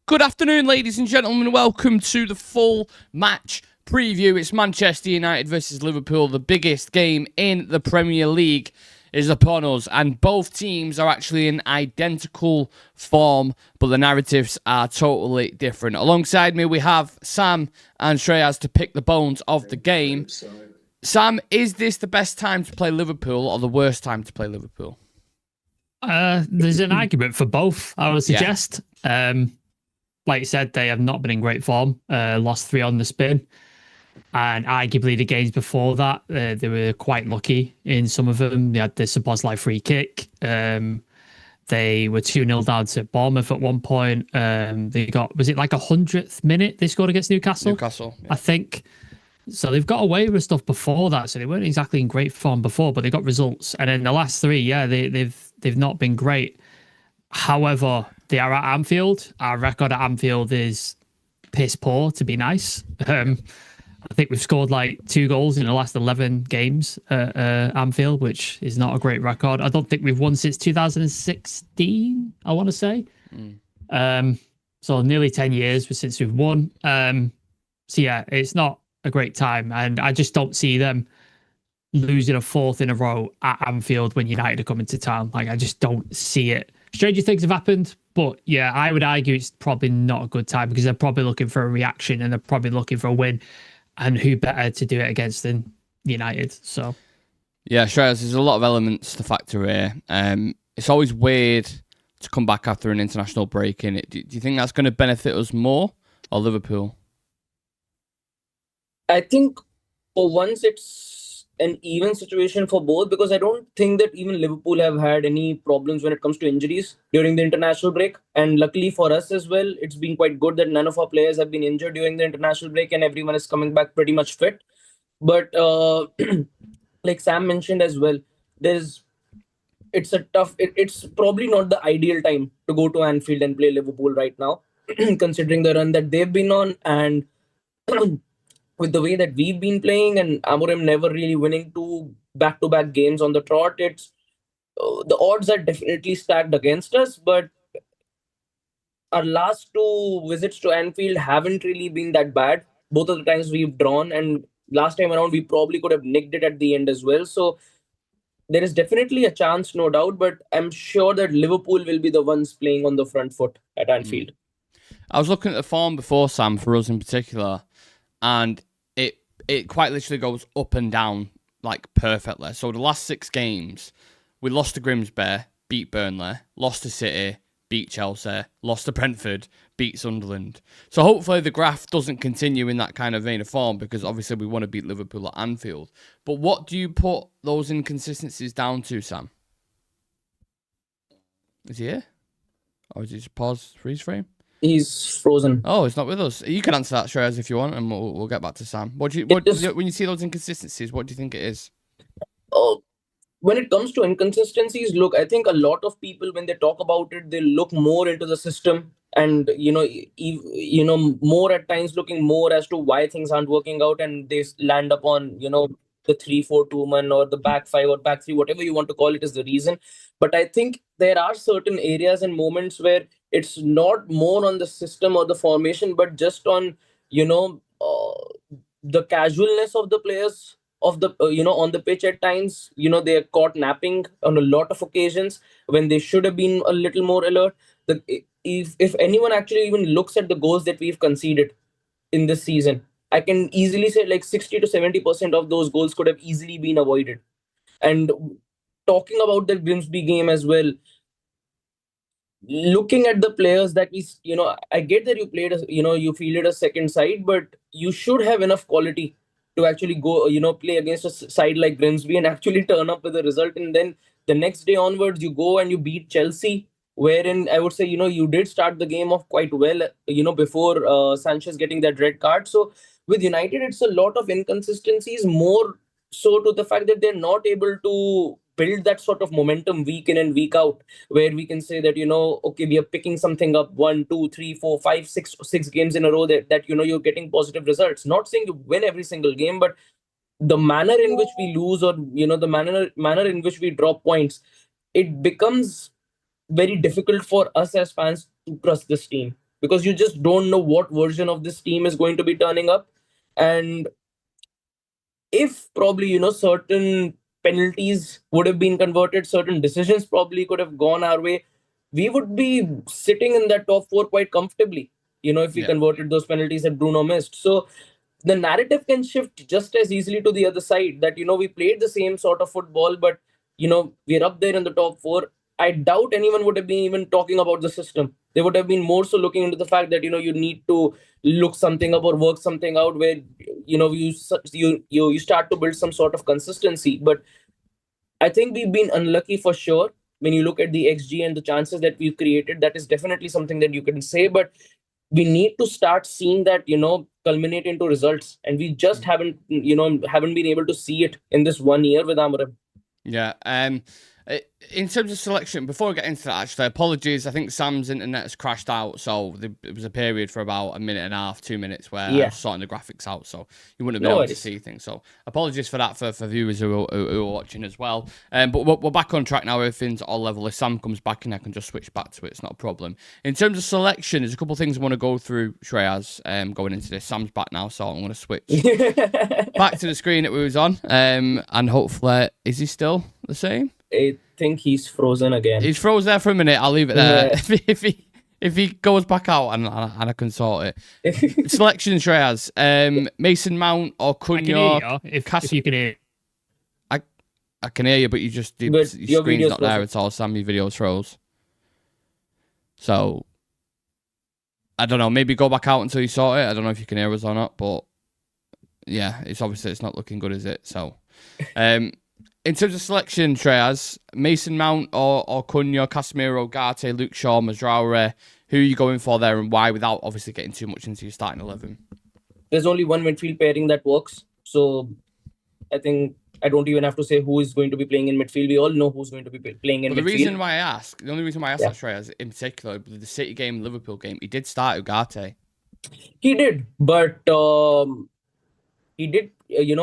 Good afternoon, ladies and gentlemen. Welcome to the full match preview. It's Manchester United versus Liverpool. The biggest game in the Premier League is upon us, and both teams are actually in identical form, but the narratives are totally different. Alongside me, we have Sam and Shreyas to pick the bones of the game. Sam, is this the best time to play Liverpool or the worst time to play Liverpool? There's an argument for both, I would suggest. Like you said, they have not been in great form. Lost 3 on the spin. And arguably the games before that, they were quite lucky in some of them. They had the Szoboszlai free kick. They were 2-0 down to Bournemouth at one point. They got, was it like 100th minute they scored against Newcastle? Yeah. I think. So they've got away with stuff before that. So they weren't exactly in great form before, but they got results. And then the last 3, they've not been great. However, they are at Anfield. Our record at Anfield is piss poor, to be nice. I think we've scored like 2 goals in the last 11 games at Anfield, which is not a great record. I don't think we've won since 2016, I want to say. So nearly 10 years since we've won. So yeah, it's not a great time. And I just don't see them losing a 4th in a row at Anfield when United are coming to town. Like, I just don't see it. Stranger things have happened, but yeah, I would argue it's probably not a good time because they're probably looking for a reaction and they're probably looking for a win. And who better to do it against than United? So, yeah, Shreyas, there's a lot of elements to factor here. It's always weird to come back after an international break in it. Do you think that's going to benefit us more or Liverpool? I think for once it's an even situation for both, because I don't think that even Liverpool have had any problems when it comes to injuries during the international break. And luckily for us as well, it's been quite good that none of our players have been injured during the international break and everyone is coming back pretty much fit. But like Sam mentioned as well, it's probably not the ideal time to go to Anfield and play Liverpool right now, considering the run that they've been on and with the way that we've been playing and Amorim never really winning 2 back-to-back games on the trot, it's the odds are definitely stacked against us. But our last 2 visits to Anfield haven't really been that bad. Both of the times we've drawn, and last time around we probably could have nicked it at the end as well. So there is definitely a chance, no doubt, but I'm sure that Liverpool will be the ones playing on the front foot at Anfield. I was looking at the form before, Sam, for us in particular, and it quite literally goes up and down like perfectly. So the last 6 games, we lost to Grimsby, beat Burnley, lost to City, beat Chelsea, lost to Brentford, beat Sunderland. So hopefully the graph doesn't continue in that kind of vein of form, because obviously we want to beat Liverpool at Anfield. But what do you put those inconsistencies down to, Sam? Is he here? Or is he just pause freeze frame? He's frozen. Oh, he's not with us. You can answer that, Shreyas, if you want, and we'll get back to Sam. When you see those inconsistencies, what do you think it is? Oh, when it comes to inconsistencies, look, I think a lot of people, when they talk about it, they look more into the system and, more at times looking more as to why things aren't working out, and they land up on, the 3-4-2 or the back 5 or back 3, whatever you want to call it, is the reason. But I think there are certain areas and moments where it's not more on the system or the formation, but just on, the casualness of the players of the, on the pitch at times. They are caught napping on a lot of occasions when they should have been a little more alert. If anyone actually even looks at the goals that we've conceded in this season, I can easily say like 60 to 70% of those goals could have easily been avoided. And talking about the Grimsby game as well, looking at the players that I get that you played, you fielded a second side, but you should have enough quality to actually go, play against a side like Grimsby and actually turn up with a result. And then the next day onwards, you go and you beat Chelsea, wherein I would say, you did start the game off quite well, before Sanchez getting that red card. So with United, it's a lot of inconsistencies, more so to the fact that they're not able to build that sort of momentum week in and week out, where we can say that, okay, we are picking something up 1, 2, 3, 4, 5, 6 games in a row that you're getting positive results. Not saying you win every single game, but the manner in which we lose, or, the manner in which we drop points, it becomes very difficult for us as fans to trust this team. because you just don't know what version of this team is going to be turning up. And if probably, certain penalties would have been converted, certain decisions probably could have gone our way, we would be sitting in that top four quite comfortably, if we Yeah. converted those penalties that Bruno missed. So the narrative can shift just as easily to the other side, that, we played the same sort of football, but, we're up there in the top four. I doubt anyone would have been even talking about the system. They would have been more so looking into the fact that, you need to look something up or work something out where, you start to build some sort of consistency. But I think we've been unlucky for sure. When you look at the XG and the chances that we've created, that is definitely something that you can say. But we need to start seeing that, culminate into results. And we just haven't been able to see it in this 1 year with Amarim. Yeah. In terms of selection, before we get into that, actually, apologies. I think Sam's internet has crashed out, so it was a period for about a minute and a half, 2 minutes, where I was sorting the graphics out, so you wouldn't have been able to see things. So apologies for that for viewers who are watching as well. But we're back on track now. Everything's all level. If Sam comes back in, I can just switch back to it. It's not a problem. In terms of selection, there's a couple of things I want to go through, Shreyas, going into this. Sam's back now, so I'm going to switch back to the screen that we was on, and hopefully, is he still the same? I think he's frozen again. He's froze there for a minute. I'll leave it there. If he goes back out and I can sort it. Selection, Shreyas. Mason Mount or Cunha. If you can hear. I can hear you, but your screen's not there at all. Sam, your video's froze. So I don't know. Maybe go back out until you sort it. I don't know if you can hear us or not, but yeah, it's not looking good, is it? So in terms of selection, Shreyas, Mason Mount or Cunha, Casemiro, Garte, Luke Shaw, Mazraoui, who are you going for there and why, without obviously getting too much into your starting 11? There's only one midfield pairing that works. So I think I don't even have to say who is going to be playing in midfield. We all know who's going to be playing in midfield. The only reason why I ask that, Shreyas, in particular, the City game, Liverpool game, he did start Ugarte. He did, but he did,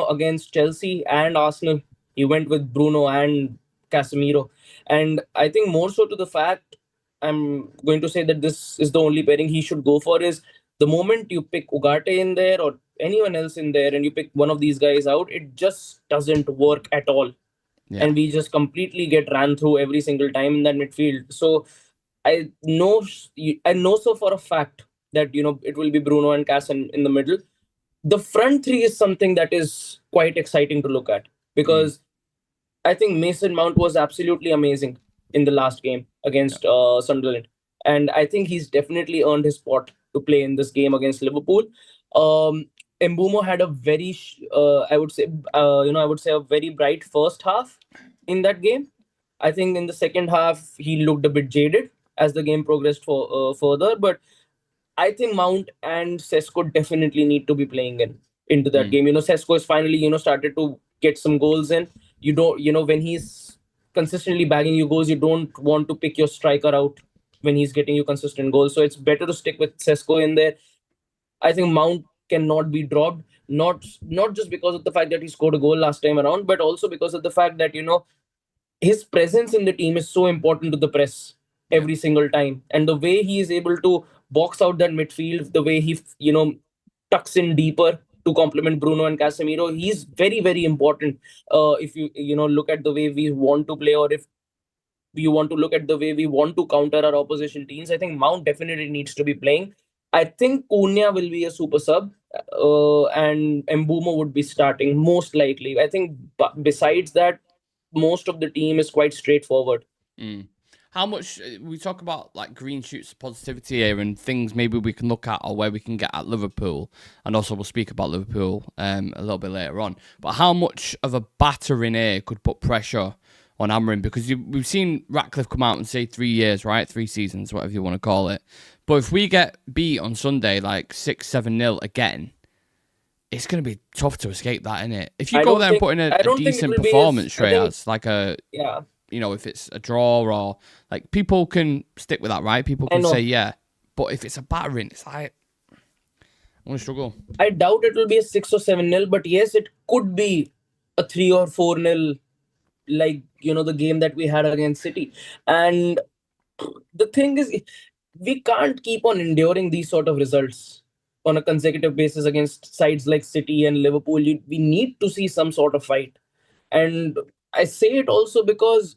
against Chelsea and Arsenal. He went with Bruno and Casemiro. And I think more so to the fact, I'm going to say that this is the only pairing he should go for, is the moment you pick Ugarte in there or anyone else in there and you pick one of these guys out, it just doesn't work at all. Yeah. And we just completely get ran through every single time in that midfield. So I know so for a fact that, it will be Bruno and Cas in the middle. The front three is something that is quite exciting to look at, because I think Mason Mount was absolutely amazing in the last game against Sunderland. And I think he's definitely earned his spot to play in this game against Liverpool. Mbeumo had a very, I would say a very bright first half in that game. I think in the second half, he looked a bit jaded as the game progressed further. But I think Mount and Sesko definitely need to be playing into that game. Sesko is finally, started to get some goals in. You don't, when he's consistently bagging you goals, you don't want to pick your striker out when he's getting you consistent goals. So it's better to stick with Sesko in there. I think Mount cannot be dropped, not just because of the fact that he scored a goal last time around, but also because of the fact that, his presence in the team is so important to the press every single time. And the way he is able to box out that midfield, the way he, tucks in deeper to complement Bruno and Casemiro, he's very, very important. If you look at the way we want to play, or if you want to look at the way we want to counter our opposition teams, I think Mount definitely needs to be playing. I think Cunha will be a super sub, and Mbeumo would be starting most likely. I think besides that, most of the team is quite straightforward. How much we talk about like green shoots of positivity here and things maybe we can look at or where we can get at Liverpool, and also we'll speak about Liverpool a little bit later on. But how much of a battering here could put pressure on Amarim? Because we've seen Ratcliffe come out and say 3 years, right? 3 seasons, whatever you want to call it. But if we get beat on Sunday like 6-7-0 again, it's going to be tough to escape that, isn't it? If you go there and put in a decent performance, Shreyas, like if it's a draw or like, people can stick with that, right? People can say, yeah. But if it's a battering, it's like, I'm going to struggle. I doubt it will be a 6 or 7-0, but yes, it could be a 3 or 4-0, like, the game that we had against City. And the thing is, we can't keep on enduring these sort of results on a consecutive basis against sides like City and Liverpool. We need to see some sort of fight. And I say it also because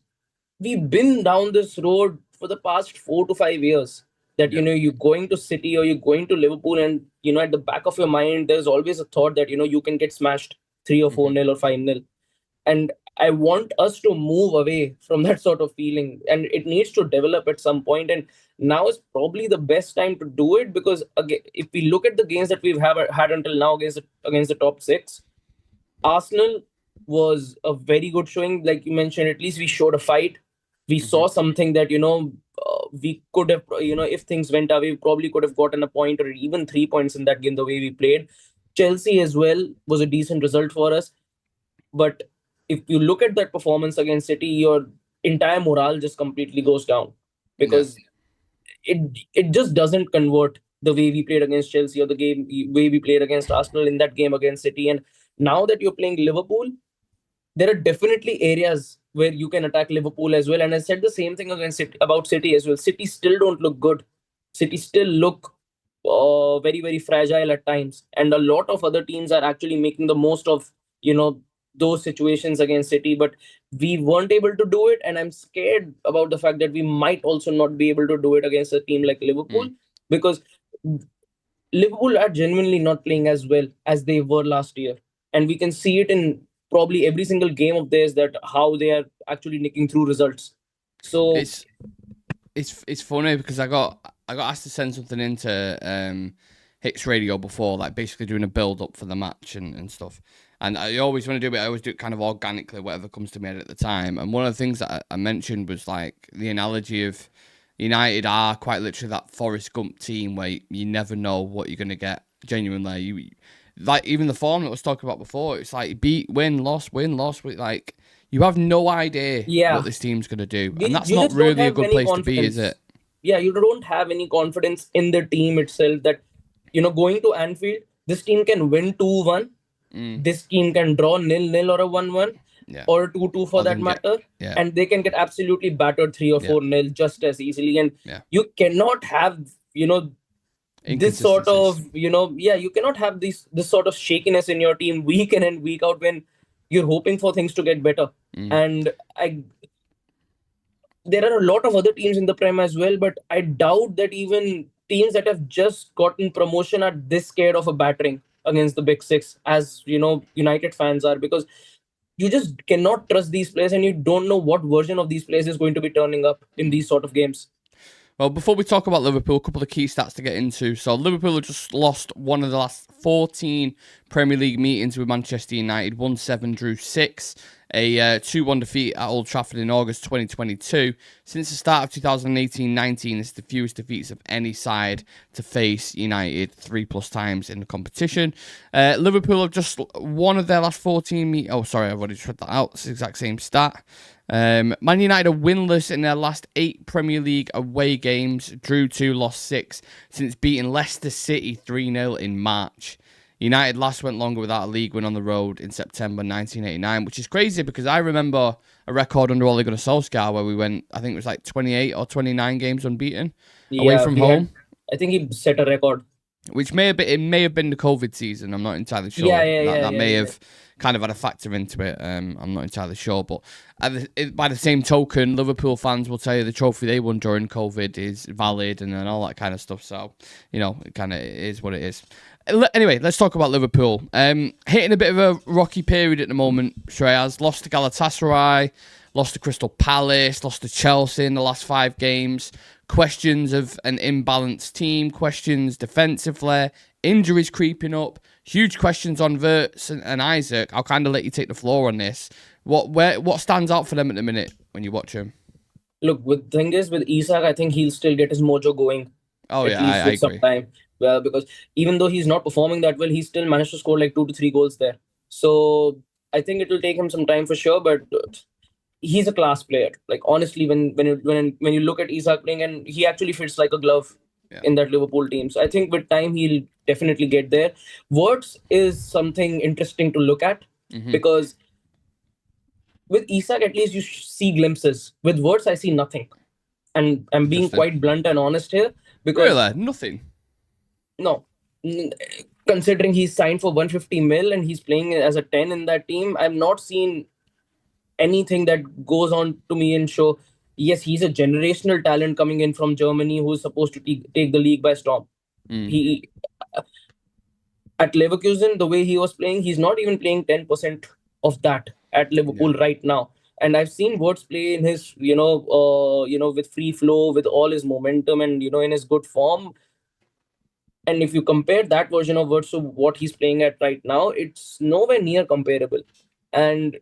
we've been down this road for the past 4 to 5 years. That you're going to City or you're going to Liverpool, and at the back of your mind, there's always a thought that you can get smashed 3 or 4 nil or 5 nil. And I want us to move away from that sort of feeling, and it needs to develop at some point. And now is probably the best time to do it, because again, if we look at the games that we've had until now against the top six, Arsenal was a very good showing. Like you mentioned, at least we showed a fight. We saw something that we could have, if things went away, we probably could have gotten a point or even 3 points in that game the way we played. Chelsea as well was a decent result for us. But if you look at that performance against City, your entire morale just completely goes down, because it just doesn't convert the way we played against Chelsea or way we played against Arsenal in that game against City. And now that you're playing Liverpool, there are definitely areas where you can attack Liverpool as well. And I said the same thing about City as well. City still don't look good. City still look very, very fragile at times. And a lot of other teams are actually making the most of, those situations against City. But we weren't able to do it. And I'm scared about the fact that we might also not be able to do it against a team like Liverpool, because Liverpool are genuinely not playing as well as they were last year. And we can see it in probably every single game of theirs, that how they are actually nicking through results. So it's funny because I got asked to send something into Hits Radio before, like basically doing a build up for the match and stuff. And I always want to do it. I always do it kind of organically, whatever comes to me at the time. And one of the things that I mentioned was like the analogy of United are quite literally that Forrest Gump team where you never know what you're going to get. Genuinely, like even the form that I was talking about before, it's like beat, win, loss, like you have no idea what this team's going to do. And that's not really a good place to be, is it? Yeah, you don't have any confidence in the team itself that, going to Anfield, this team can win 2-1. This team can draw 0-0 or a 1-1 or 2-2 for that matter. And they can get absolutely battered 3 or 4-0 just as easily. And you cannot have, this sort of, you cannot have this sort of shakiness in your team week in and week out when you're hoping for things to get better. And there are a lot of other teams in the Prem as well, but I doubt that even teams that have just gotten promotion are this scared of a battering against the Big Six, as United fans are, because you just cannot trust these players and you don't know what version of these players is going to be turning up in these sort of games. Well, before we talk about Liverpool, a couple of key stats to get into. So Liverpool have just lost one of the last 14 Premier League meetings with Manchester United, won 7, drew 6. A 2-1 defeat at Old Trafford in August 2022. Since the start of 2018-19, it's the fewest defeats of any side to face United 3+ times in the competition. Liverpool have just one of their last 14 Oh, sorry, I've already tried that out. It's the exact same stat. Man United are winless in their last 8 Premier League away games, drew 2, lost 6, since beating Leicester City 3-0 in March. United last went longer without a league win on the road in September 1989, which is crazy because I remember a record under Ole Gunnar Solskjaer where we went, I think it was like 28 or 29 games unbeaten away from home. I think he set a record. Which may have been the COVID season. I'm not entirely sure. That may have kind of had a factor into it. I'm not entirely sure. But by the same token, Liverpool fans will tell you the trophy they won during COVID is valid and all that kind of stuff. So, it kind of is what it is. Anyway, let's talk about Liverpool. Hitting a bit of a rocky period at the moment, Shreyas. Lost to Galatasaray, lost to Crystal Palace, lost to Chelsea in the last 5 games. Questions of an imbalanced team, questions defensively, injuries creeping up, huge questions on Wirtz and Isaac. I'll kind of let you take the floor on this. What stands out for them at the minute when you watch him? Look, the thing is with Isak, I think he'll still get his mojo going. Oh yeah, I agree. Some time. Well, because even though he's not performing that well, he still managed to score like 2 to 3 goals there. So I think it will take him some time for sure, but he's a class player. Like honestly, when you look at Isak playing, and he actually fits like a glove in that Liverpool team. So I think with time he'll definitely get there. Wirtz is something interesting to look at because with Isak at least you see glimpses. With Wirtz I see nothing, and I'm being quite blunt and honest here. because Really? Nothing? no, considering he's signed for 150 mil and he's playing as a 10 in that team, I've not seen anything that goes on to me and show, yes, he's a generational talent coming in from Germany who's supposed to take the league by storm. He at Leverkusen, the way he was playing, he's not even playing 10% of that at Liverpool right now. And I've seen Wirtz play in his, with free flow, with all his momentum, and in his good form. And if you compare that version of Wirtz to what he's playing at right now, it's nowhere near comparable. And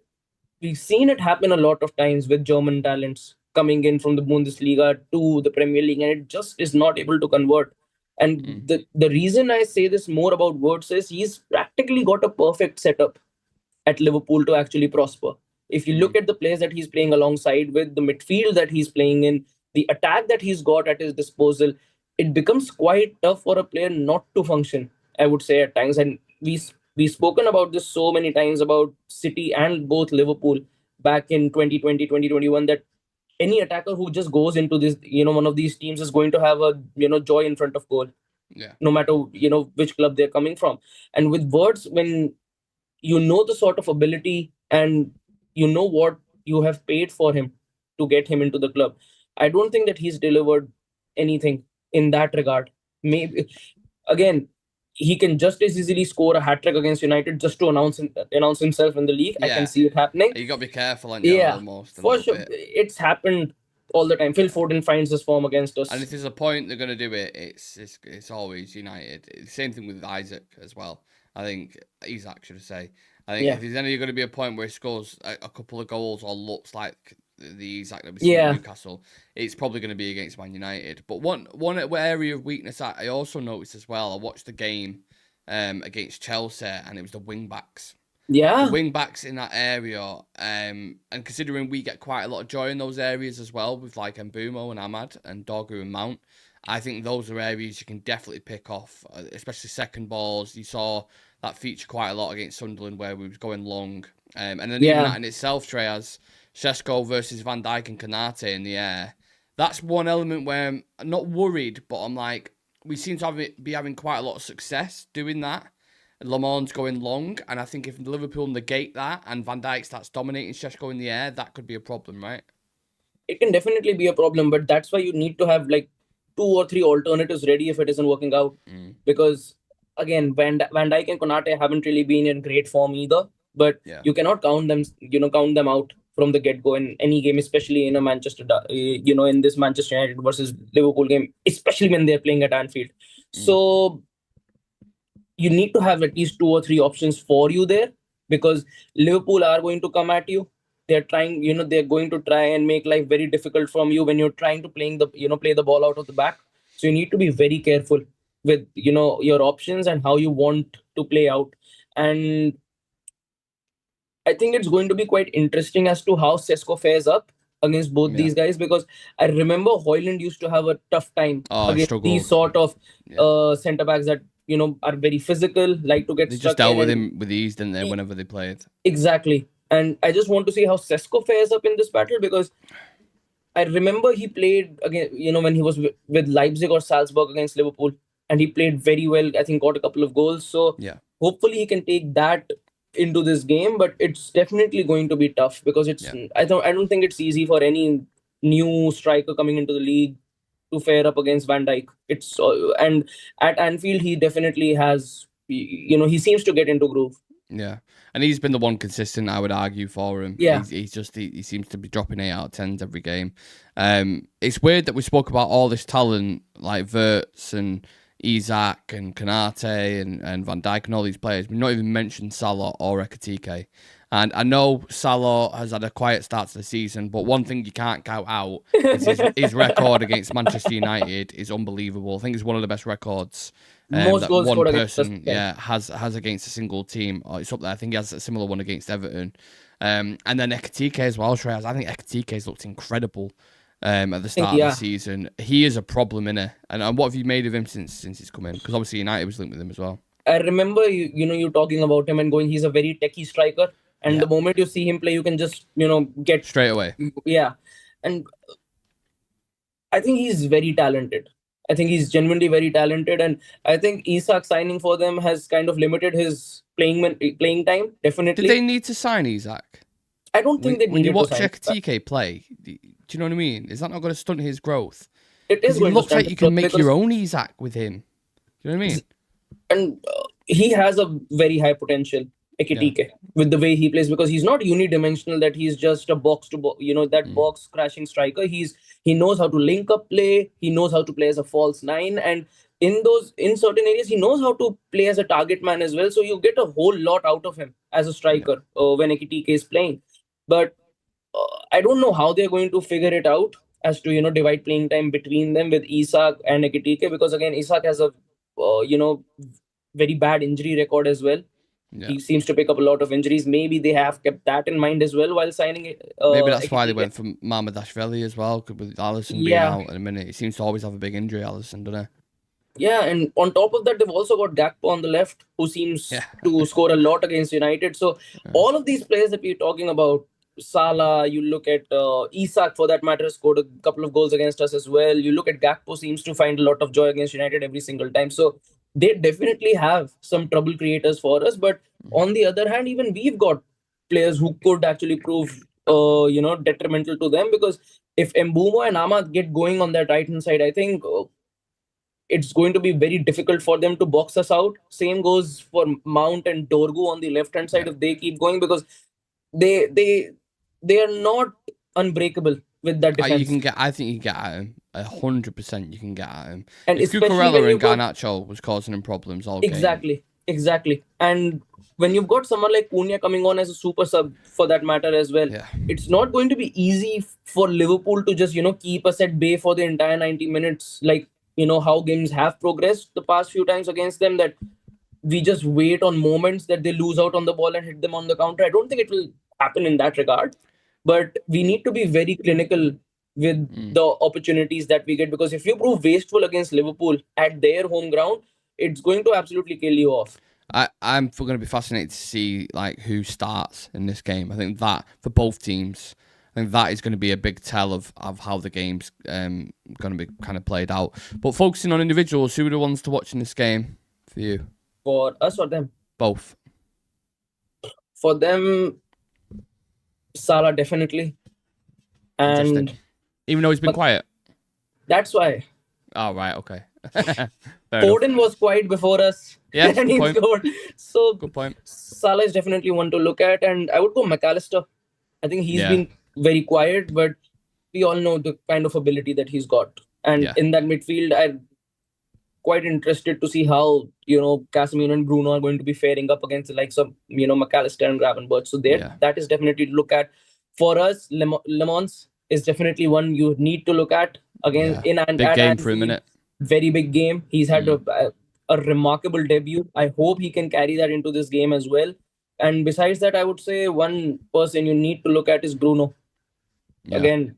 we've seen it happen a lot of times with German talents coming in from the Bundesliga to the Premier League, and it just is not able to convert. And the reason I say this more about Wirtz is he's practically got a perfect setup at Liverpool to actually prosper. If you look at the players that he's playing alongside with, the midfield that he's playing in, the attack that he's got at his disposal, it becomes quite tough for a player not to function, I would say, at times. And we've spoken about this so many times about City and both Liverpool back in 2020, 2021, that any attacker who just goes into this, one of these teams is going to have a, joy in front of goal. Yeah. No matter, which club they're coming from. And with Wirtz, when you know the sort of ability and you know what you have paid for him to get him into the club, I don't think that he's delivered anything in that regard. Maybe, again, he can just as easily score a hat-trick against United just to announce himself in the league. I can see it happening. You got to be careful, aren't you? Almost, for sure. It's happened all the time. Phil Foden finds his form against us. And if there's a point they're going to do it, it's always United. Same thing with Isaac as well. I think Isaac, should I say. I think if there's any going to be a point where he scores a couple of goals or looks like the Isaac that we see in Newcastle, it's probably going to be against Man United. But one area of weakness I also noticed as well, I watched the game against Chelsea, and it was the wing-backs. Yeah. The wing-backs in that area, and considering we get quite a lot of joy in those areas as well, with like Mbumo and Ahmad and Dogu and Mount, I think those are areas you can definitely pick off, especially second balls. You saw that feature quite a lot against Sunderland where we was going long. And then even that in itself, Shreyas, Šeško versus Van Dijk and Konate in the air. That's one element where I'm not worried, but I'm like, we seem to be having quite a lot of success doing that. Le Mans going long, and I think if Liverpool negate that and Van Dijk starts dominating Šeško in the air, that could be a problem, right? It can definitely be a problem, but that's why you need to have like 2 or 3 alternatives ready if it isn't working out. Because again, Van Dijk and Konate haven't really been in great form either. But you cannot count them out from the get-go in any game, especially in a in this Manchester United versus Liverpool game, especially when they're playing at Anfield. So you need to have at least 2 or 3 options for you there, because Liverpool are going to come at you. They're trying, they're going to try and make life very difficult from you when you're trying to play the ball out of the back. So you need to be very careful with, your options and how you want to play out. And I think it's going to be quite interesting as to how Šeško fares up against both these guys, because I remember Højlund used to have a tough time against these sort of centre backs that are very physical, like to get. They just dealt with him with ease, didn't they? Whenever they played. Exactly, and I just want to see how Šeško fares up in this battle, because I remember he played again. When he was with Leipzig or Salzburg against Liverpool, and he played very well. I think got a couple of goals. So hopefully he can take that into this game, but it's definitely going to be tough, because it's I don't think it's easy for any new striker coming into the league to fare up against Van Dijk. It's and at Anfield he definitely has, he seems to get into groove. Yeah, and he's been the one consistent, I would argue, for him. Yeah, he seems to be dropping 8 out of 10s every game. It's weird that we spoke about all this talent like Wirtz and Isaac and Konate and Van Dijk and all these players. We've not even mentioned Salah or Ekitike. And I know Salah has had a quiet start to the season, but one thing you can't count out is his record against Manchester United is unbelievable. I think it's one of the best records most that goals one scored person has against a single team. It's up there. I think he has a similar one against Everton. And then Ekitike as well, Shreyas. I think Ekitike's looked incredible at the start of the season. He is a problem, innit? And what have you made of him since he's come in? Because obviously United was linked with him as well. I remember you talking about him and going, he's a very techie striker. And the moment you see him play, you can just, get straight away. Yeah. And I think he's very talented. I think he's genuinely very talented, and I think Isak signing for them has kind of limited his playing time. Definitely, Did they need to sign Isak? I don't think they When you needed to watch sign. Ekitike play, do you know what I mean? Is that not going to stunt his growth? It is Because it going to looks stand like you can make because, your own Isak with him. Do you know what I mean? and he has a very high potential. Ekitike, with the way he plays, because he's not unidimensional, that he's just a box to box, that box crashing striker. He knows how to link up play. He knows how to play as a false nine, and in certain areas he knows how to play as a target man as well. So you get a whole lot out of him as a striker when Ekitike is playing. But I don't know how they're going to figure it out as to divide playing time between them with Isak and Ekitike, because again Isak has a very bad injury record as well. Yeah. He seems to pick up a lot of injuries. Maybe they have kept that in mind as well while signing it. Maybe that's why they went for Mamadashvili as well, with Allison being out in a minute. He seems to always have a big injury, Allison, doesn't he? Yeah, and on top of that, they've also got Gakpo on the left, who seems to score a lot against United. So all of these players that we're talking about, Salah, you look at Isak for that matter, scored a couple of goals against us as well. You look at Gakpo, seems to find a lot of joy against United every single time. So they definitely have some trouble creators for us. But on the other hand, even we've got players who could actually prove detrimental to them, because if Mbumo and Ahmad get going on that right hand side, I think it's going to be very difficult for them to box us out. Same goes for Mount and Dorgu on the left hand side if they keep going, because they are not unbreakable with that defense. I think you can get at him 100%. You can get at him. And if Cucurella and Garnacho was causing him problems all game. Exactly. And when you've got someone like Cunha coming on as a super sub for that matter as well, it's not going to be easy for Liverpool to just keep us at bay for the entire 90 minutes, like how games have progressed the past few times against them, that we just wait on moments that they lose out on the ball and hit them on the counter. I don't think it will happen in that regard, but we need to be very clinical with the opportunities that we get, because if you prove wasteful against Liverpool at their home ground, it's going to absolutely kill you off. I'm going to be fascinated to see who starts in this game. I think that for both teams, I think that is going to be a big tell of how the game's going to be kind of played out. But focusing on individuals, who are the ones to watch in this game for you? For us or them? Both. For them, Salah definitely. And even though he's been quiet? That's why. Oh, right, okay. Foden was quiet before us. Yeah, and he scored. So good point. Salah is definitely one to look at, and I would go McAllister. I think he's been very quiet, but we all know the kind of ability that he's got. And in that midfield, I'm quite interested to see how Casemiro and Bruno are going to be faring up against the likes of McAllister and Gravenberch. So that is definitely to look at. For us, Le Mans is definitely one you need to look at again in and big game for a minute. Very big game. He's had a remarkable debut. I hope he can carry that into this game as well. And besides that, I would say one person you need to look at is Bruno. Yeah. Again,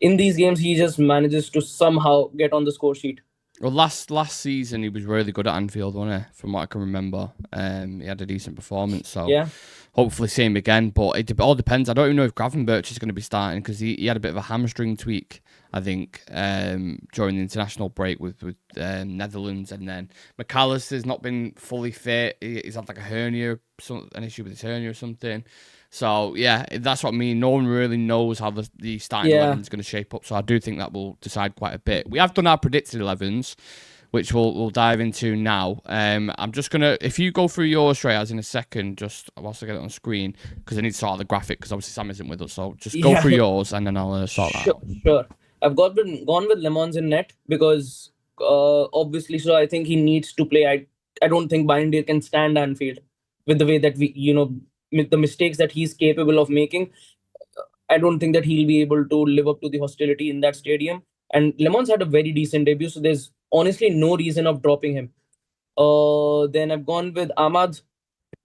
in these games, he just manages to somehow get on the score sheet. Well, last season, he was really good at Anfield, wasn't he? From what I can remember. He had a decent performance. So hopefully see him again. But it all depends. I don't even know if Gravenberch is going to be starting, because he had a bit of a hamstring tweak, I think, during the international break with Netherlands. And then McAllister's not been fully fit. He's had a hernia, an issue with his hernia or something. So, that's what I mean. No one really knows how the starting 11 is going to shape up. So I do think that will decide quite a bit. We have done our predicted 11s, which we'll dive into now. I'm just going to, if you go through yours, Shreyas, in a second, just whilst I get it on screen, because I need to sort out the graphic, because obviously Sam isn't with us. So just go through yours, and then I'll sort that out. Sure. I've gone with Le Mans in net, because obviously, so I think he needs to play. I don't think Bindier can stand Anfield with the way that we, with the mistakes that he's capable of making. I don't think that he'll be able to live up to the hostility in that stadium. And Le Mans had a very decent debut, so there's honestly no reason of dropping him. Then I've gone with Ahmad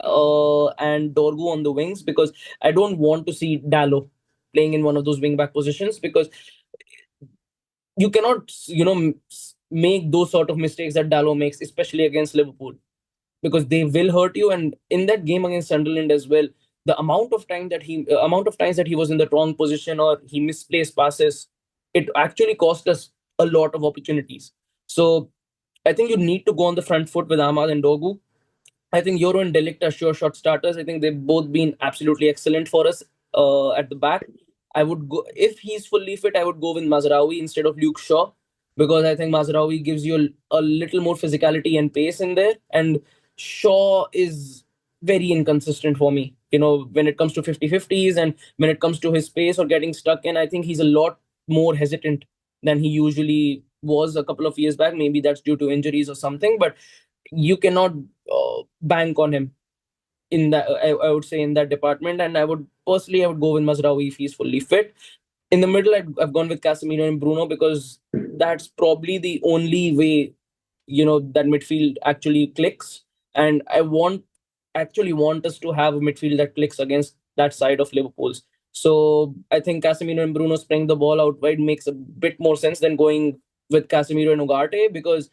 and Dorgu on the wings, because I don't want to see Dallo playing in one of those wing-back positions, because you cannot, make those sort of mistakes that Dallo makes, especially against Liverpool, because they will hurt you. And in that game against Sunderland as well, the amount of times that he was in the wrong position or he misplaced passes, it actually cost us a lot of opportunities. So I think you need to go on the front foot with Ahmad and Dogu. I think Euro and Delict are sure shot starters. I think they've both been absolutely excellent for us at the back. I would go, if he's fully fit, I would go with Mazraoui instead of Luke Shaw, because I think Mazraoui gives you a little more physicality and pace in there. And Shaw is very inconsistent for me. When it comes to 50-50s and when it comes to his pace or getting stuck in, I think he's a lot more hesitant than he usually was a couple of years back. Maybe that's due to injuries or something, but you cannot bank on him in that. I would say in that department, and I would go with Mazraoui if he's fully fit. In the middle, I've gone with Casemiro and Bruno, because that's probably the only way that midfield actually clicks, and I want us to have a midfield that clicks against that side of Liverpool's. So I think Casemiro and Bruno spraying the ball out wide makes a bit more sense than going with Casemiro and Ugarte, because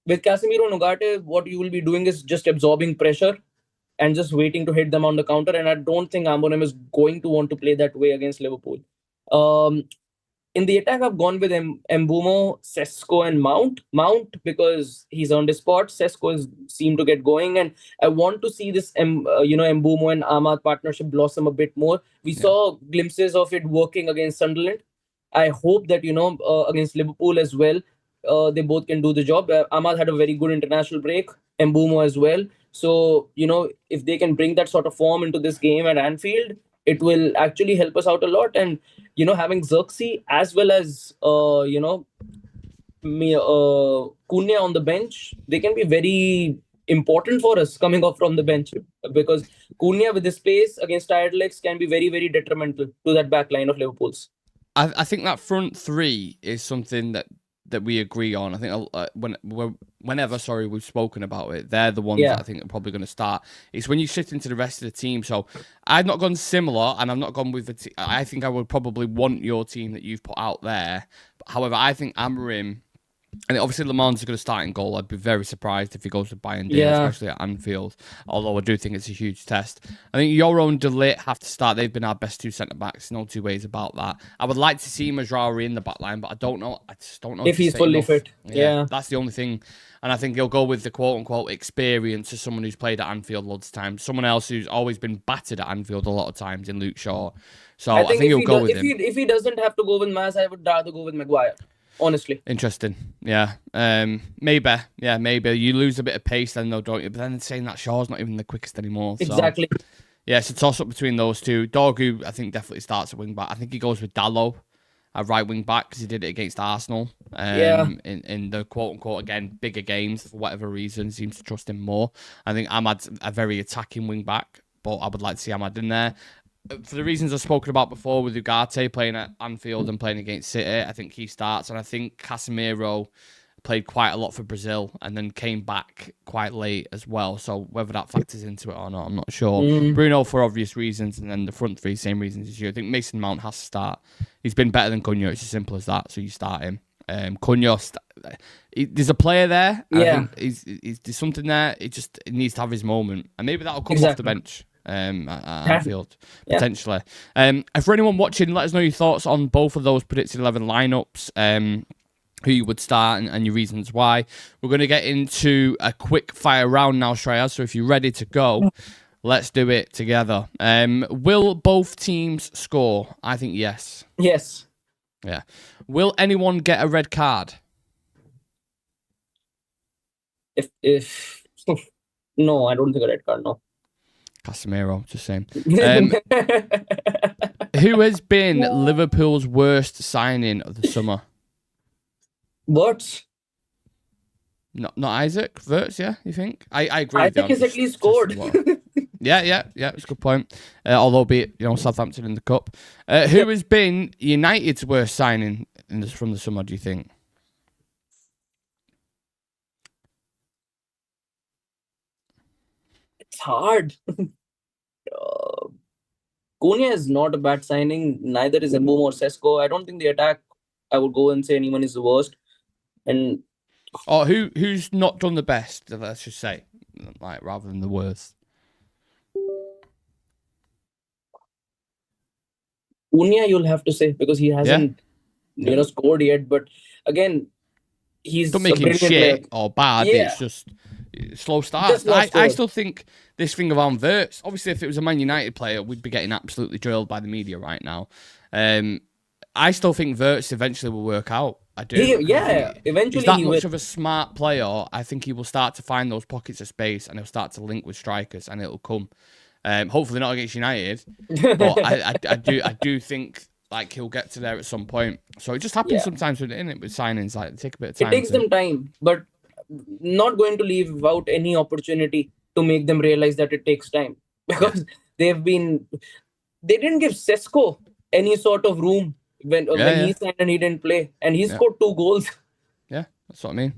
with Casemiro and Ugarte, what you will be doing is just absorbing pressure and just waiting to hit them on the counter. And I don't think Amorim is going to want to play that way against Liverpool. Um, in the attack, I've gone with Mbumo, Sesko, and Mount. Mount because he's earned his spot. Sesko is seemed to get going, and I want to see this Mbumo and Ahmad partnership blossom a bit more. We saw glimpses of it working against Sunderland. I hope that against Liverpool as well, they both can do the job. Ahmad had a very good international break, Mbumo as well. So if they can bring that sort of form into this game at Anfield, it will actually help us out a lot. And having Xerxes as well as Cunha on the bench, they can be very important for us coming off from the bench, because Cunha with his pace against tired legs can be very, very detrimental to that back line of Liverpool's. I think that front three is something that we agree on. I think whenever we've spoken about it, they're the ones that I think are probably going to start. It's when you sit into the rest of the team. So I've not gone similar, and I've not gone with the I think I would probably want your team that you've put out there. However, I think Amorim, and obviously Le Mans is going to start in goal. I'd be very surprised if he goes to Bayern, especially at Anfield. Although I do think it's a huge test. I think Euro and De Ligt have to start. They've been our best two centre backs. No two ways about that. I would like to see Mazraoui in the back line, but I don't know. I just don't know if he's fully fit. Yeah, that's the only thing. And I think he'll go with the quote unquote experience of someone who's played at Anfield loads of times. Someone else who's always been battered at Anfield a lot of times in Luke Shaw. So I think he'll go with him. If he doesn't have to go with Maz, I would rather go with Maguire. Honestly. Interesting. Yeah. Maybe. Yeah, maybe. You lose a bit of pace then, though, don't you? But then saying that Shaw's not even the quickest anymore. So. Exactly. Yeah, it's a toss-up between those two. Dorgu, I think, definitely starts at wing-back. I think he goes with Dalot at right wing-back because he did it against Arsenal. In the quote-unquote, again, bigger games for whatever reason. Seems to trust him more. I think Ahmad's a very attacking wing-back, but I would like to see Ahmad in there. For the reasons I've spoken about before with Ugarte playing at Anfield and playing against City, I think he starts. And I think Casemiro played quite a lot for Brazil and then came back quite late as well. So whether that factors into it or not, I'm not sure. Bruno for obvious reasons, and then the front three, same reasons as you. I think Mason Mount has to start. He's been better than Cunha. It's as simple as that. So you start him. Cunha, there's a player there. Yeah. I think there's something there. It needs to have his moment. And maybe that'll come off the bench. At Anfield, potentially. For anyone watching, let us know your thoughts on both of those predicted 11 lineups, who you would start and your reasons why. We're going to get into a quick fire round now, Shreyas, so if you're ready to go, let's do it together. Will both teams score? I think yes. Yes. Yeah. Will anyone get a red card? If no, I don't think a red card, no. Casemiro, just saying. Who has been Liverpool's worst signing of the summer? What? Not Isaac Wirtz, yeah, you think? I agree. Isaac has at least scored. Yeah, it's a good point. Although be it, Southampton in the cup. Who has been United's worst signing from the summer, do you think? It's hard. Cunha is not a bad signing. Neither is Mbumo or Sesko. I don't think the attack, I would go and say anyone is the worst. And who's not done the best? Let's just say, like rather than the worst. Cunha, you'll have to say, because he hasn't scored yet. But again, he's Don't a make him brilliant player. shit or bad. Yeah. It's just slow starts. Just not I scored. still think this thing around Wirtz, obviously, if it was a Man United player, we'd be getting absolutely drilled by the media right now. I still think Wirtz eventually will work out. I do. Eventually He's that he much will. of a smart player. I think he will start to find those pockets of space and he'll start to link with strikers and it'll come. Hopefully not against United, but I do think like he'll get to there at some point. So it just happens sometimes with signings. Like take a bit of time. It takes them time, but not going to leave out any opportunity to make them realize that it takes time because they didn't give Sesko any sort of room when he signed and he didn't play, and he scored 2 goals. Yeah, that's what I mean.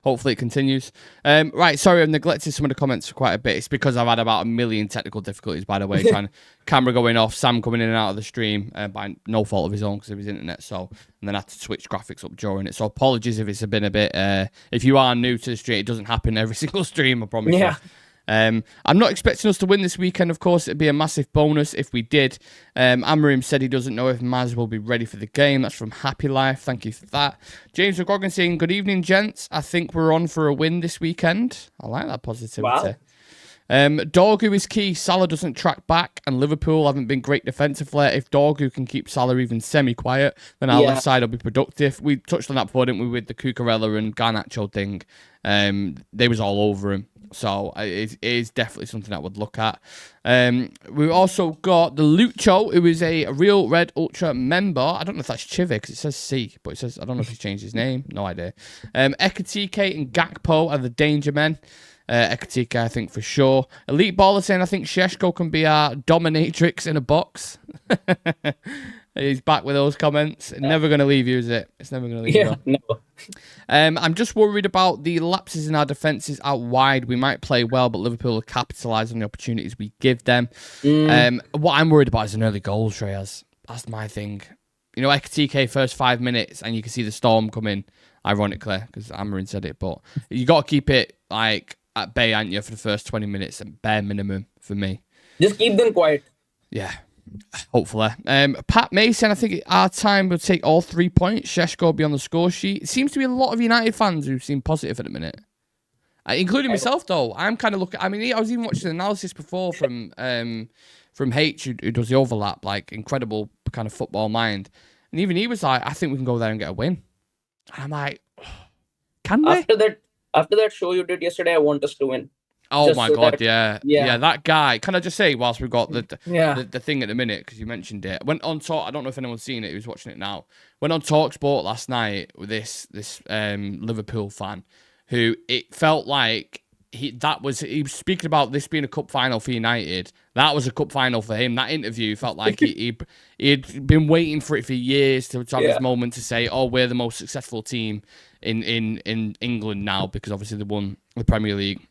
Hopefully it continues. Right, sorry, I've neglected some of the comments for quite a bit. It's because I've had about a million technical difficulties, by the way, trying camera going off, Sam coming in and out of the stream by no fault of his own because of his internet. So, and then I had to switch graphics up during it. So apologies if it's been a bit. If you are new to the stream, it doesn't happen every single stream. I promise you. I'm not expecting us to win this weekend, of course. It'd be a massive bonus if we did. Amarim said he doesn't know if Maz will be ready for the game. That's from Happy Life. Thank you for that. James McGogan saying, good evening, gents. I think we're on for a win this weekend. I like that positivity. Wow. Dorgu is key. Salah doesn't track back, and Liverpool haven't been great defensively. If Dorgu can keep Salah even semi-quiet, then our left side will be productive. We touched on that before, didn't we, with the Cucurella and Garnacho thing. They was all over him. So it is definitely something I would look at. We've also got the Lucho, who is a Real Red Ultra member. I don't know if that's Chive, because it says C, but it says, I don't know if he's changed his name. No idea. Ekatike and Gakpo are the danger men. Ekatike, I think, for sure. Elite Baller saying, I think Sheshko can be our dominatrix in a box. He's back with those comments. Never going to leave you, is it? It's never going to leave you. Never. I'm just worried about the lapses in our defences out wide. We might play well, but Liverpool will capitalise on the opportunities we give them. What I'm worried about is an early goal, Shreyas. That's my thing. You know, Ekatike first 5 minutes, and you can see the storm coming, ironically, because Amarin said it, but you got to keep it like at bay, aren't you, for the first 20 minutes, at bare minimum for me. Just keep them quiet. Yeah. Hopefully. Pat Mason, I think our time will take all 3 points. Sheshko will be on the score sheet. It seems to be a lot of United fans who seem positive at the minute. Including myself, though. I'm kind of looking... I mean, I was even watching an analysis before from H, who does the overlap, like, incredible kind of football mind. And even he was like, I think we can go there and get a win. And I'm like, can we? After that show you did yesterday, I want us to win. Oh Just my so God, that- yeah. That guy. Can I just say, whilst we've got the thing at the minute, because you mentioned it, went on talk. I don't know if anyone's seen it. He was watching it now. Went on TalkSport last night with this Liverpool fan, who it felt like he was speaking about this being a cup final for United. That was a cup final for him. That interview felt like he'd been waiting for it for years to have this moment to say, "Oh, we're the most successful team in England now," because obviously they won the Premier League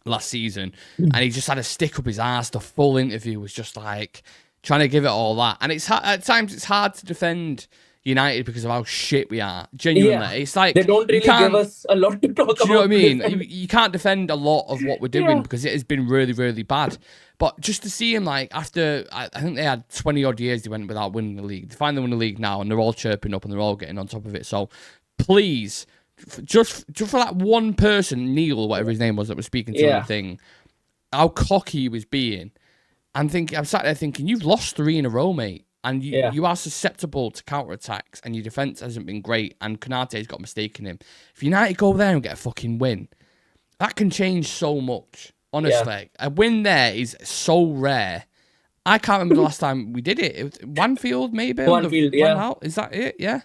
last season, and he just had a stick up his ass. The full interview was just like trying to give it all that, and at times it's hard to defend United because of how shit we are. Genuinely, it's like they don't really give us a lot to talk about. Do you know what I mean? You can't defend a lot of what we're doing because it has been really, really bad. But just to see him, like, after I think they had 20 odd years they went without winning the league. They finally won the league now, and they're all chirping up and they're all getting on top of it. So please, just for that one person, Neil, or whatever his name was, that was speaking to the thing, how cocky he was being. I'm sat there thinking, you've lost 3 in a row, mate. And you are susceptible to counterattacks, and your defence hasn't been great, and Konate's got a mistake in him. If United go there and get a fucking win, that can change so much. Honestly, a win there is so rare. I can't remember the last time we did it. It was Anfield, maybe? Anfield, Is that it? Yeah.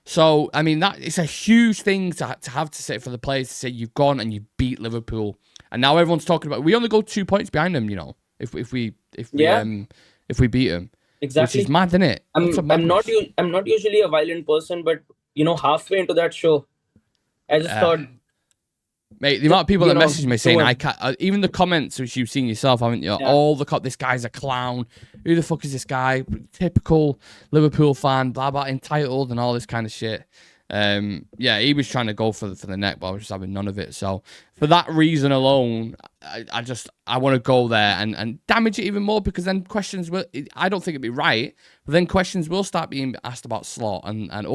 So, I mean, it's a huge thing to have to say for the players to say you've gone and you beat Liverpool, and now everyone's talking about we only go 2 points behind them. You know, if we beat them. Exactly. Which is mad, isn't it? I'm not usually a violent person, but halfway into that show, I just thought, mate, the amount of people that message me saying I can't, even the comments which you've seen yourself, haven't you? All this guy's a clown. Who the fuck is this guy? Typical Liverpool fan, blah blah, entitled and all this kind of shit. He was trying to go for the neck, but I was just having none of it. So for that reason alone, I want to go there and damage it even more, because then questions will, I don't think it'd be right, but then questions will start being asked about Slot and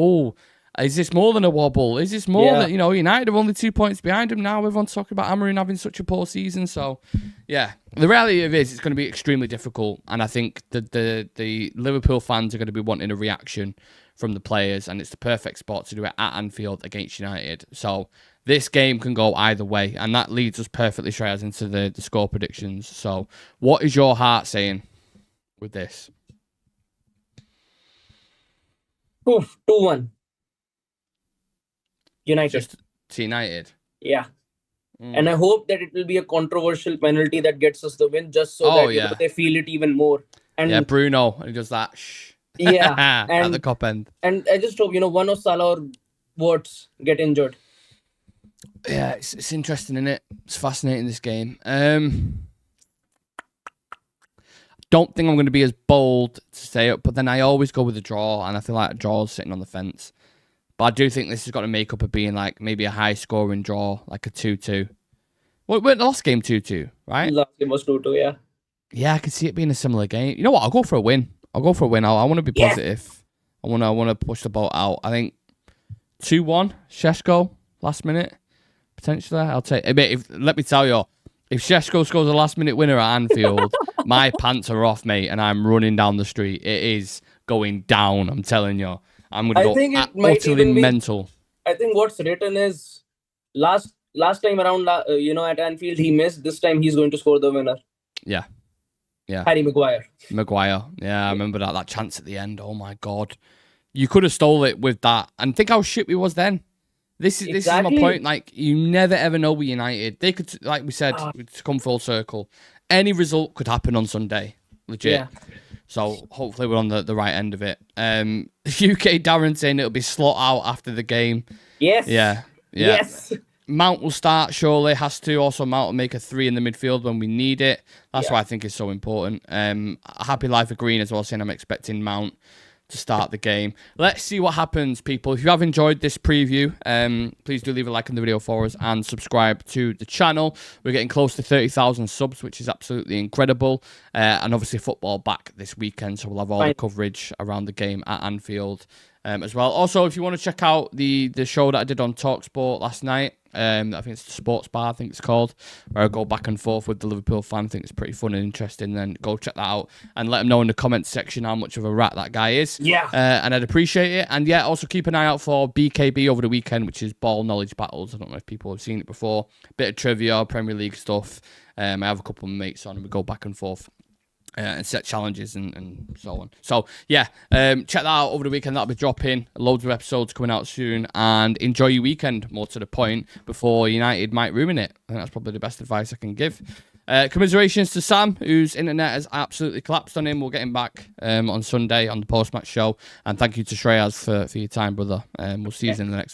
Is this more than a wobble? Is this more than, United are only 2 points behind them now. Everyone's talking about Amorim having such a poor season. So, yeah, the reality of it is it's going to be extremely difficult. And I think that the Liverpool fans are going to be wanting a reaction from the players. And it's the perfect spot to do it at Anfield against United. So, this game can go either way. And that leads us perfectly, Shreyas, into the score predictions. So, what is your heart saying with this? 2-1. United. Just to United. Yeah. And I hope that it will be a controversial penalty that gets us the win, just so that they feel it even more. And Bruno, and he does that. Yeah, at the top end. And I just hope one of Salah or Wirtz get injured. Yeah, it's interesting, isn't it? It's fascinating, this game. Don't think I'm going to be as bold to say it, but then I always go with a draw, and I feel like a draw is sitting on the fence. But I do think this has got to make up of being like maybe a high-scoring draw, like a 2-2. Well, it went the last game 2-2, right? Last game was 2-2, yeah. Yeah, I could see it being a similar game. You know what? I'll go for a win. I want to be positive. I want to push the ball out. I think 2-1, Šeško, last minute, potentially. I'll take. Let me tell you, if Šeško scores a last-minute winner at Anfield, my pants are off, mate, and I'm running down the street. It is going down. I'm telling you. I'm going to go utterly mental. I think what's written is last time around, at Anfield, he missed. This time, he's going to score the winner. Yeah. Harry Maguire. Yeah, I remember that chance at the end. Oh, my God. You could have stole it with that. And think how shit we was then. This is my point. Like, you never, ever know with United. They could, like we said, to come full circle, any result could happen on Sunday. Legit. Yeah. So hopefully we're on the right end of it. UK Darren saying it'll be slot out after the game. Yes. Yeah. Yes. Mount will start, surely. Has to. Also, Mount will make a 3 in the midfield when we need it. That's why I think it's so important. Happy Life of Green as well, saying I'm expecting Mount to start the game. Let's see what happens, people. If you have enjoyed this preview, please do leave a like on the video for us and subscribe to the channel. We're getting close to 30,000 subs, which is absolutely incredible. And obviously football back this weekend, so we'll have all the coverage around the game at Anfield as well. Also, if you want to check out the show that I did on TalkSport last night, I think it's the Sports Bar, I think it's called, where I go back and forth with the Liverpool fan. I think it's pretty fun and interesting. Then go check that out and let them know in the comments section how much of a rat that guy is. Yeah. And I'd appreciate it. And yeah, also keep an eye out for BKB over the weekend, which is Ball Knowledge Battles. I don't know if people have seen it before. Bit of trivia, Premier League stuff. I have a couple of mates on and we go back and forth. And set challenges and so on. So, yeah, check that out over the weekend. That'll be dropping. Loads of episodes coming out soon. And enjoy your weekend, more to the point, before United might ruin it. I think that's probably the best advice I can give. Commiserations to Sam, whose internet has absolutely collapsed on him. We'll get him back on Sunday on the post-match show. And thank you to Shreyas for your time, brother. We'll see you in the next one.